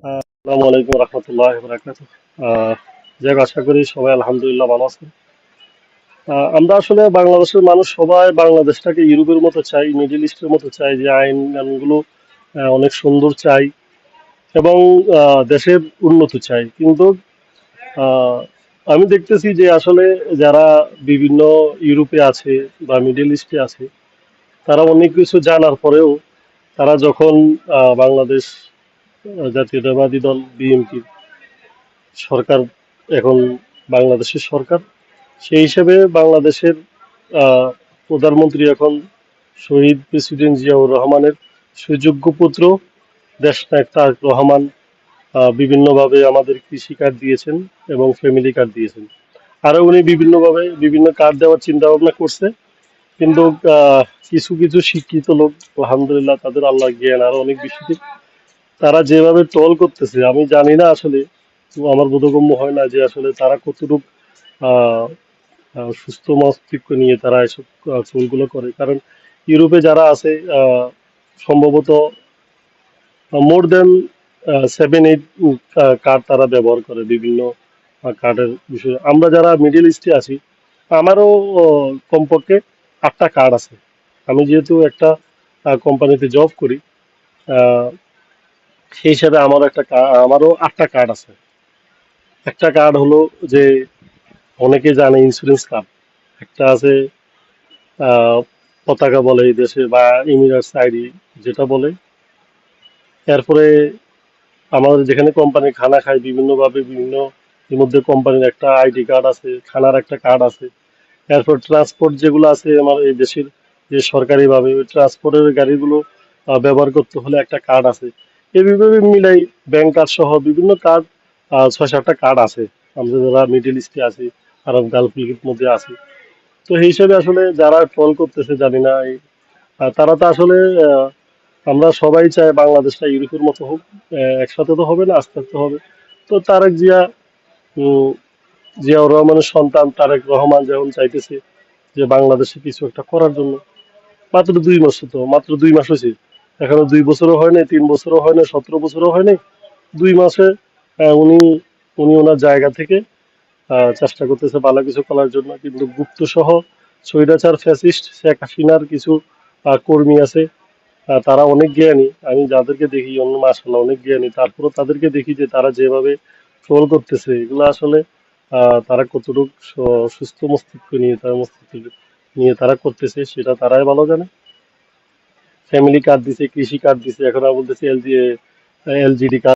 আসসালামু আলাইকুম রহমতুল্লাহ বরকাত। যাক, আশা করি সবাই আলহামদুলিল্লাহ ভালো আছেন। আমরা আসলে বাংলাদেশের মানুষ সবাই বাংলাদেশটাকে ইউরোপের মতো চাই, মিডল ইস্টের মতো চাই, যে আইন কানুনগুলো অনেক সুন্দর চাই এবং দেশের উন্নতি চাই। কিন্তু আহ, আমি দেখতেছি যে আসলে যারা বিভিন্ন ইউরোপে আছে বা মিডল ইস্টে আছে, তারা অনেক কিছু জানার পরেও তারা যখন বাংলাদেশ জাতীয়তাবাদী দল বিএনপি সরকার, এখন বাংলাদেশের সরকার, সেই হিসেবে বাংলাদেশের আহ, প্রধানমন্ত্রী এখন শহীদ প্রেসিডেন্ট জিয়াউর রহমানের সুযোগ্য পুত্র দেশনায়ক তারেক রহমান বিভিন্নভাবে আমাদের কৃষি কার্ড দিয়েছেন এবং ফ্যামিলি কার্ড দিয়েছেন। আরো উনি বিভিন্নভাবে বিভিন্ন কার্ড দেওয়ার চিন্তা ভাবনা করছে। কিন্তু কিছু কিছু শিক্ষিত লোক, আলহামদুলিল্লাহ তাদের আল্লাহ জ্ঞান আরো অনেক বেশি, তারা যেভাবে ট্রল করতেছে আমি জানি না আসলে, তো আমার বোধগম্য হয় না যে আসলে তারা কতটুকু আহ, সুস্থ মস্তিষ্ক নিয়ে তারা এসব ট্রোলগুলো করে। কারণ ইউরোপে যারা আছে সম্ভবত মোর দেন 7-8 কার্ড তারা ব্যবহার করে বিভিন্ন কার্ডের বিষয়ে। আমরা যারা মিডিল ইস্টে আছি, আমারও কমপক্ষে 8টা কার্ড আছে। আমি যেহেতু একটা কোম্পানিতে জব করি, আহ, সেই হিসাবে আমারও 8টা কার্ড আছে। একটা কার্ড হলো যে, অনেকে জানে ইন্স্যুরেন্স কার্ড। একটা আছে আহ, পতাকা বলে এই দেশে, বা ইমিরেটস আইডি যেটা বলে। এরপরে আমাদের যেখানে কোম্পানি খানা খায় বিভিন্নভাবে, বিভিন্ন এর মধ্যে কোম্পানির একটা আইডি কার্ড আছে, খানার একটা কার্ড আছে। এরপর ট্রান্সপোর্ট যেগুলো আছে আমার এই দেশের, যে সরকারিভাবে ওই ট্রান্সপোর্টের গাড়িগুলো ব্যবহার করতে হলে একটা কার্ড আছে। এইভাবে মিলাই ব্যাংক কার্ড সহ বিভিন্ন কার্ড, 6-7টা কার্ড আছে। আমরা যারা মিডিল ইস্টে আছি, আরব গালফ লিগের মধ্যে আছি, তো এই হিসেবে আসলে যারা ট্রল করতেছে জানি না তারা তো আসলে আহ, আমরা সবাই চাই বাংলাদেশটা ইউরোপের মতো হোক। একসাথে তো হবে না, আস্তে আস্তে হবে। তো তারেক জিয়া, উম, জিয়াউর রহমানের সন্তান তারেক রহমান যখন চাইতেছে যে বাংলাদেশে কিছু একটা করার জন্য, মাত্র 2 মাস, তো মাত্র 2 মাস হয়েছে, এখনো 2 বছরও হয় নাই, 3 বছরও হয় নাই, 17 বছরও হয় নাই। 2 মাসে উনি উনি ওনার জায়গা থেকে চেষ্টা করতেছে ভালো কিছু করার জন্য। কিন্তু গুপ্ত সহ স্বৈরাচার ফ্যাসিস্ট শেখ হাসিনার কিছু কর্মী আছে, তারা অনেক জ্ঞানী। আমি যাদেরকে দেখি অন্য, মাসাল্লাহ অনেক জ্ঞানী, তারপরেও তাদেরকে দেখি যে তারা যেভাবে ট্রোল করতেছে, এগুলো আসলে তারা কতটুকু সুস্থ মস্তিষ্ক নিয়ে, তার মস্তিষ্ক নিয়ে তারা করতেছে সেটা তারাই ভালো জানে। ফ্যামিলি কার্ড দিছে, কৃষি কার্ড দিছে, এখন আবার বলতেছে এলজিডি কার্ড।